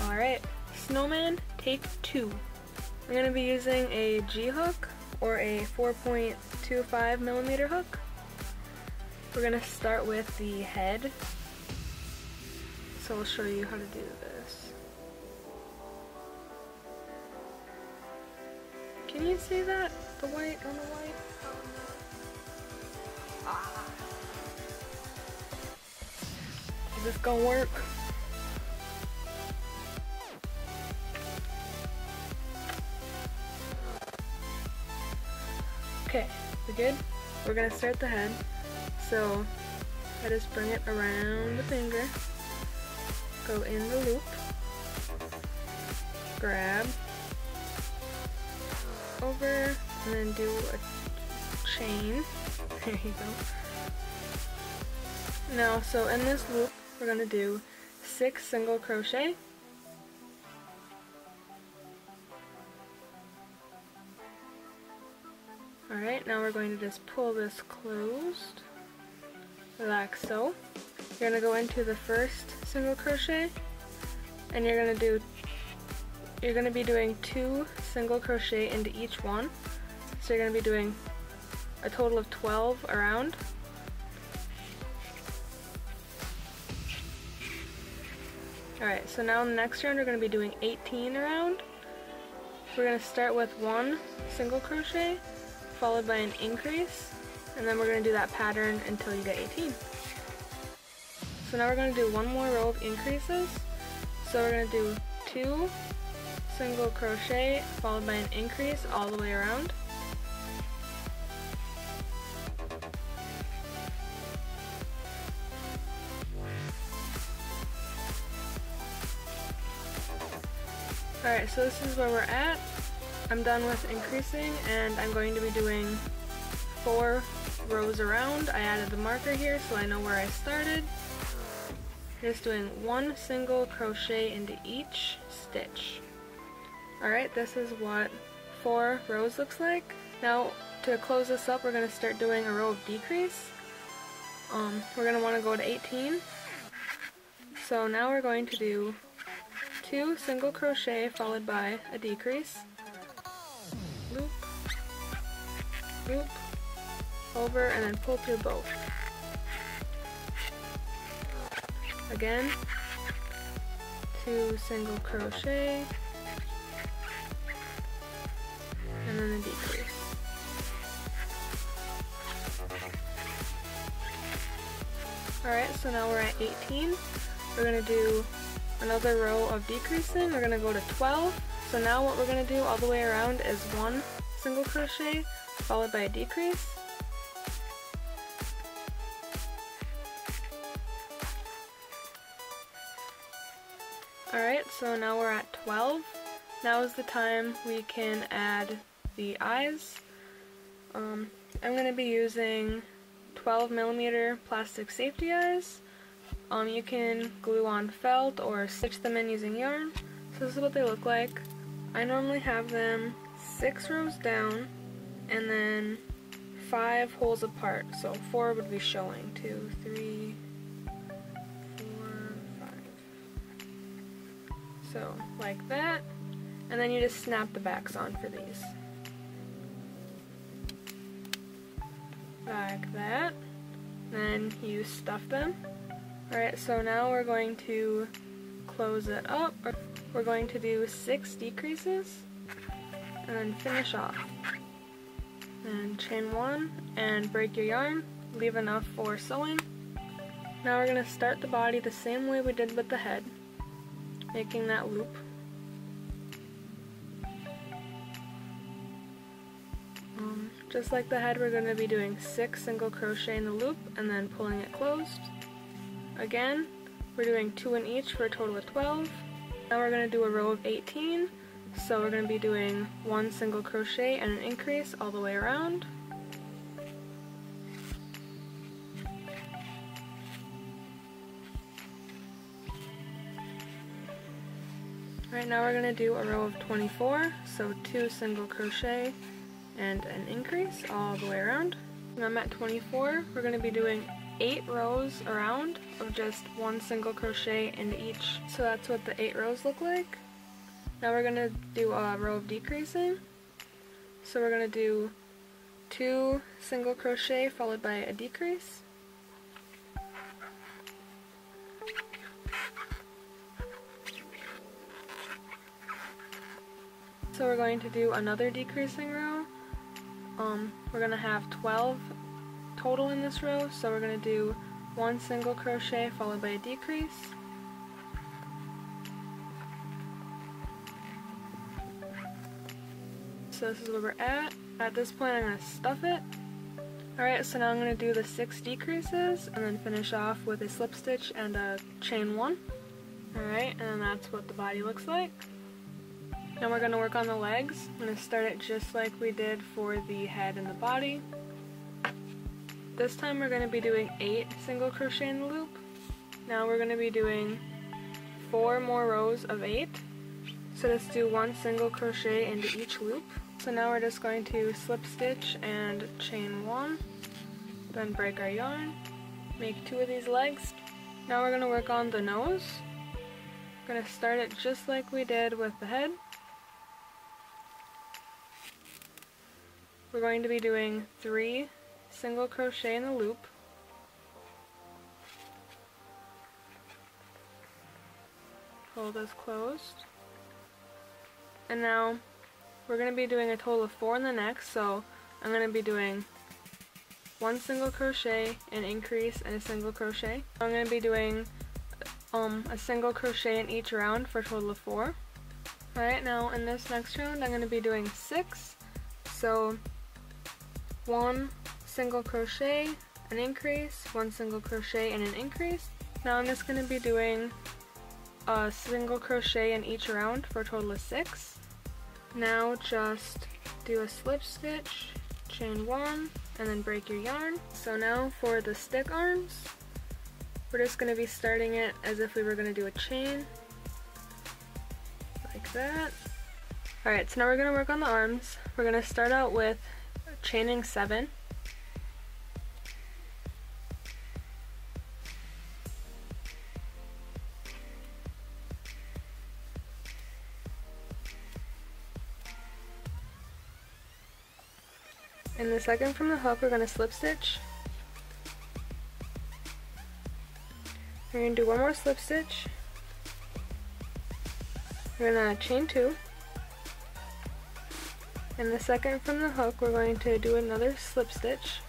Alright, snowman take 2. I'm going to be using a G-hook or a 4.25 millimeter hook. We're going to start with the head. So I'll show you how to do this. Can you see that? The white on the white? Ah. Is this gonna work? Okay, we good? We're gonna start the head. So I just bring it around the finger, go in the loop, grab, over, and then do a chain. There you go. Now, so in this loop, we're gonna do 6 single crochet. Alright, now we're going to just pull this closed, like so. You're going to go into the first single crochet, and you're going to be doing 2 single crochet into each one. So you're going to be doing a total of 12 around. Alright, so now in the next round we're going to be doing 18 around. We're going to start with 1 single crochet, followed by an increase, and then we're going to do that pattern until you get 18. So now we're going to do 1 more row of increases. So we're going to do 2 single crochet followed by an increase all the way around. Alright, so this is where we're at. I'm done with increasing, and I'm going to be doing 4 rows around. I added the marker here so I know where I started. Just doing 1 single crochet into each stitch. Alright, this is what 4 rows looks like. Now, to close this up, we're going to start doing a row of decrease. We're going to want to go to 18. So now we're going to do 2 single crochet followed by a decrease. Loop, loop, over, and then pull through both. Again, 2 single crochet, and then a decrease. Alright, so now we're at 18. We're going to do another row of decreasing. We're going to go to 12. So now what we're going to do all the way around is 1 single crochet followed by a decrease. Alright, so now we're at 12. Now is the time we can add the eyes. I'm going to be using 12mm plastic safety eyes. You can glue on felt or stitch them in using yarn. So this is what they look like. I normally have them 6 rows down and then 5 holes apart. So 4 would be showing. 2, 3, 4, 5. So like that. And then you just snap the backs on for these. Like that. Then you stuff them. Alright, so now we're going to close it up. We're going to do 6 decreases and then finish off. And chain 1 and break your yarn. Leave enough for sewing. Now we're going to start the body the same way we did with the head, making that loop. Just like the head, we're going to be doing 6 single crochet in the loop and then pulling it closed. Again, we're doing 2 in each for a total of 12. Now we're going to do a row of 18. So we're going to be doing 1 single crochet and an increase all the way around. Right now we're going to do a row of 24, so 2 single crochet and an increase all the way around. When I'm at 24, we're going to be doing 8 rows around of just 1 single crochet into each. So that's what the 8 rows look like. Now we're going to do a row of decreasing. So we're going to do 2 single crochet followed by a decrease. So we're going to do another decreasing row. We're going to have 12 total in this row, so we're going to do 1 single crochet followed by a decrease. So this is where we're at. At this point I'm going to stuff it. Alright, so now I'm going to do the 6 decreases and then finish off with a slip stitch and a chain 1. Alright, and that's what the body looks like. Now we're going to work on the legs. I'm going to start it just like we did for the head and the body. This time we're going to be doing 8 single crochet in the loop. Now we're going to be doing 4 more rows of 8. So let's do 1 single crochet into each loop. So now we're just going to slip stitch and chain 1, then break our yarn, make 2 of these legs. Now we're going to work on the nose. We're going to start it just like we did with the head. We're going to be doing 3 single crochet in the loop. Hold this closed. And now we're going to be doing a total of 4 in the neck, so I'm going to be doing 1 single crochet, an increase, and a single crochet. I'm going to be doing a single crochet in each round for a total of 4. Alright, now in this next round I'm going to be doing 6. So 1 single crochet, an increase, 1 single crochet, and an increase. Now I'm just going to be doing a single crochet in each round for a total of 6. Now just do a slip stitch, chain 1, and then break your yarn. So now for the stick arms, we're just going to be starting it as if we were going to do a chain, like that. Alright, so now we're going to work on the arms. We're going to start out with chaining 7. In the second from the hook, we're going to slip stitch. We're going to do 1 more slip stitch. We're going to chain 2. In the second from the hook, we're going to do another slip stitch.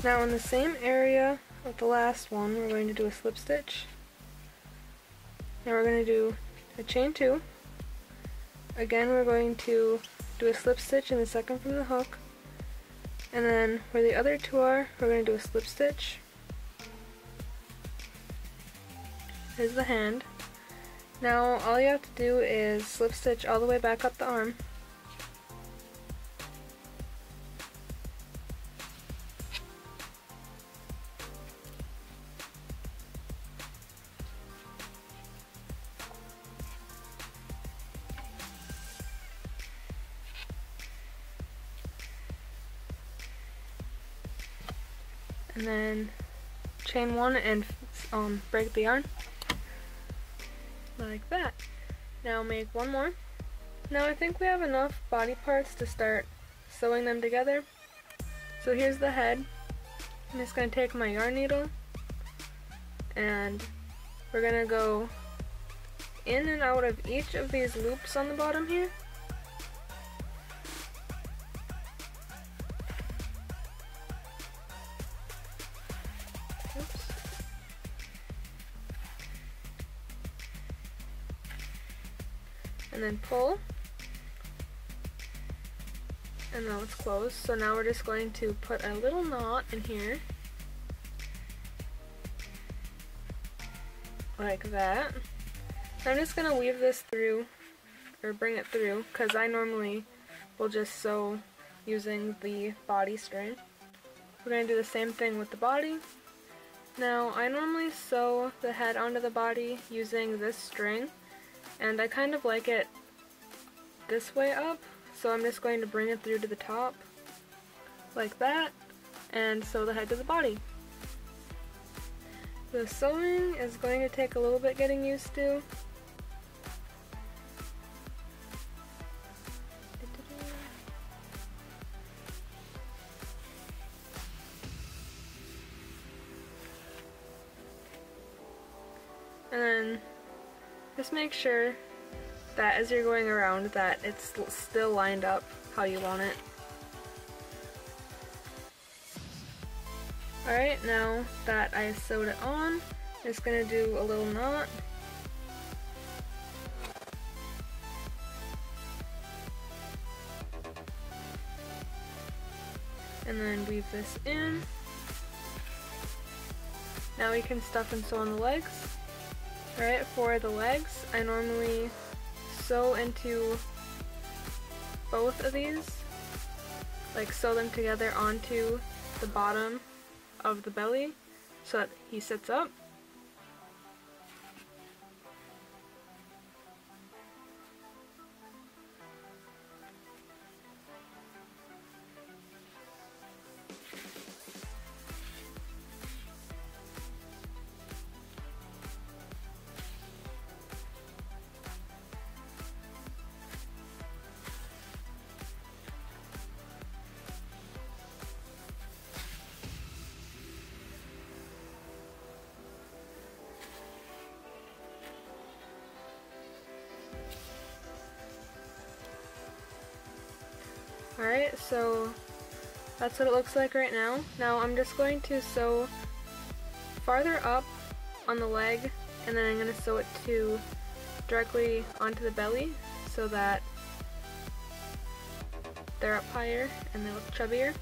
Now in the same area of the last one, we're going to do a slip stitch. Now we're going to do a chain 2. Again, we're going to do a slip stitch in the second from the hook. And then where the other 2 are, we're going to do a slip stitch. Here's the hand. Now all you have to do is slip stitch all the way back up the arm. And then chain 1 and break the yarn. Like that. Now make 1 more. Now I think we have enough body parts to start sewing them together. So here's the head. I'm just going to take my yarn needle and we're going to go in and out of each of these loops on the bottom here. Oops. And then pull, and now it's closed. So now we're just going to put a little knot in here, like that. I'm just going to weave this through or bring it through, because I normally will just sew using the body string. We're going to do the same thing with the body. Now, I normally sew the head onto the body using this string, and I kind of like it this way up, so I'm just going to bring it through to the top, like that, and sew the head to the body. The sewing is going to take a little bit getting used to. And then just make sure that as you're going around that it's still lined up how you want it. Alright, now that I sewed it on, I'm just going to do a little knot. And then weave this in. Now we can stuff and sew on the legs. Alright, for the legs, I normally sew into both of these, like sew them together onto the bottom of the belly so that he sits up. Alright, so that's what it looks like right now. Now I'm just going to sew farther up on the leg, and then I'm going to sew it directly onto the belly so that they're up higher and they look chubbier.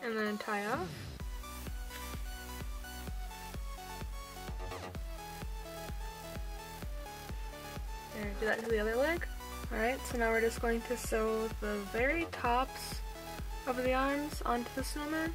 And then tie off. There, do that to the other leg. Alright, so now we're just going to sew the very tops of the arms onto the snowman.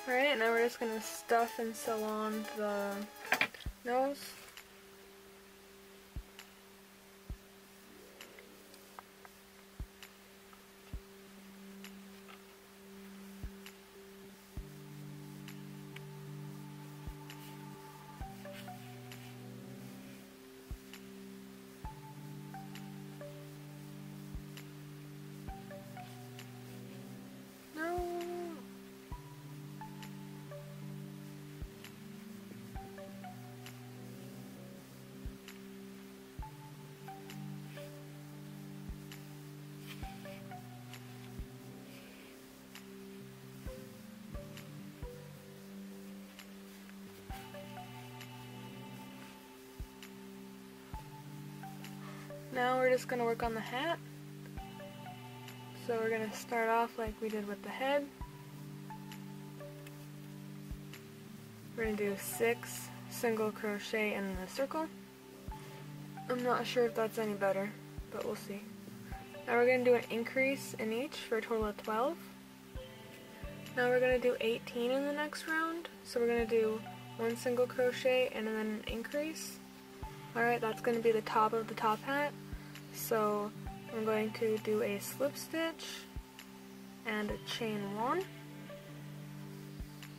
Alright, now we're just going to stuff and sew on the nose. Now we're just going to work on the hat. So we're going to start off like we did with the head. We're going to do 6 single crochet in the circle. I'm not sure if that's any better, but we'll see. Now we're going to do an increase in each for a total of 12. Now we're going to do 18 in the next round. So we're going to do 1 single crochet and then an increase. Alright, that's going to be the top of the top hat. So I'm going to do a slip stitch and a chain 1.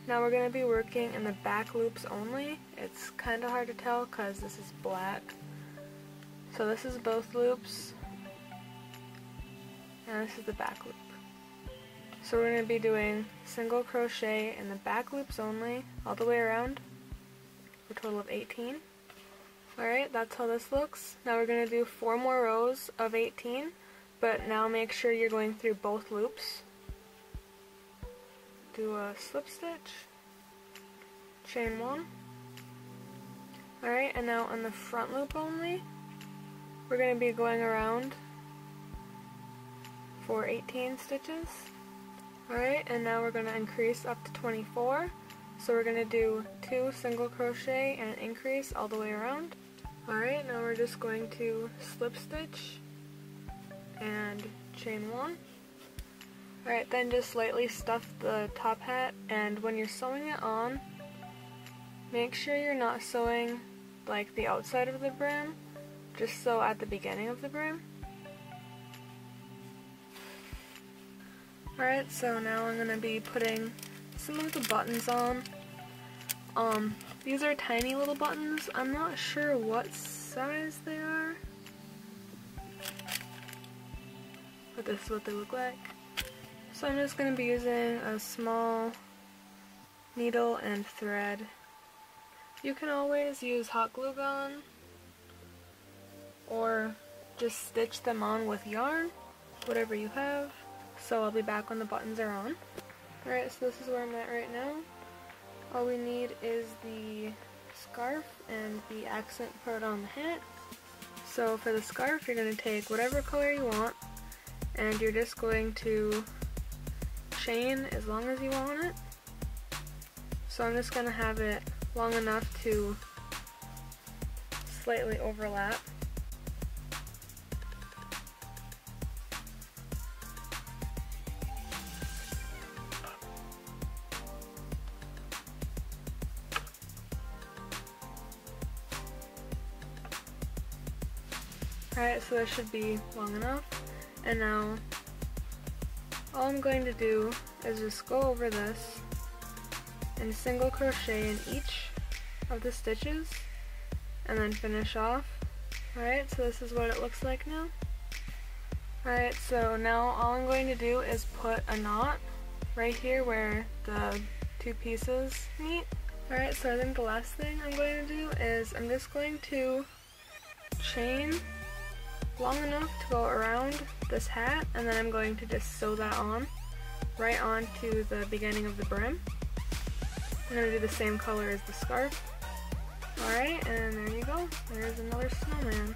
Now we're going to be working in the back loops only. It's kind of hard to tell because this is black. So this is both loops, and this is the back loop. So we're going to be doing single crochet in the back loops only, all the way around, for a total of 18. Alright, that's how this looks. Now we're going to do 4 more rows of 18, but now make sure you're going through both loops. Do a slip stitch, chain 1. Alright, and now on the front loop only, we're going to be going around for 18 stitches. Alright, and now we're going to increase up to 24. So we're going to do 2 single crochet and an increase all the way around. Alright, now we're just going to slip stitch and chain 1. Alright, then just slightly stuff the top hat, and when you're sewing it on, make sure you're not sewing like the outside of the brim, just sew at the beginning of the brim. Alright, so now I'm going to be putting some of the buttons on. These are tiny little buttons. I'm not sure what size they are, but this is what they look like. So I'm just going to be using a small needle and thread. You can always use hot glue gun or just stitch them on with yarn, whatever you have. So I'll be back when the buttons are on. Alright, so this is where I'm at right now. All we need is the scarf and the accent part on the hat. So for the scarf, you're going to take whatever color you want, and you're just going to chain as long as you want it. So I'm just going to have it long enough to slightly overlap. Alright, so that should be long enough. And now all I'm going to do is just go over this and single crochet in each of the stitches and then finish off. Alright, so this is what it looks like now. Alright, so now all I'm going to do is put a knot right here where the 2 pieces meet. Alright, so I think the last thing I'm going to do is I'm just going to chain long enough to go around this hat, and then I'm going to just sew that on right onto the beginning of the brim. I'm going to do the same color as the scarf. Alright, and there you go. There's another snowman.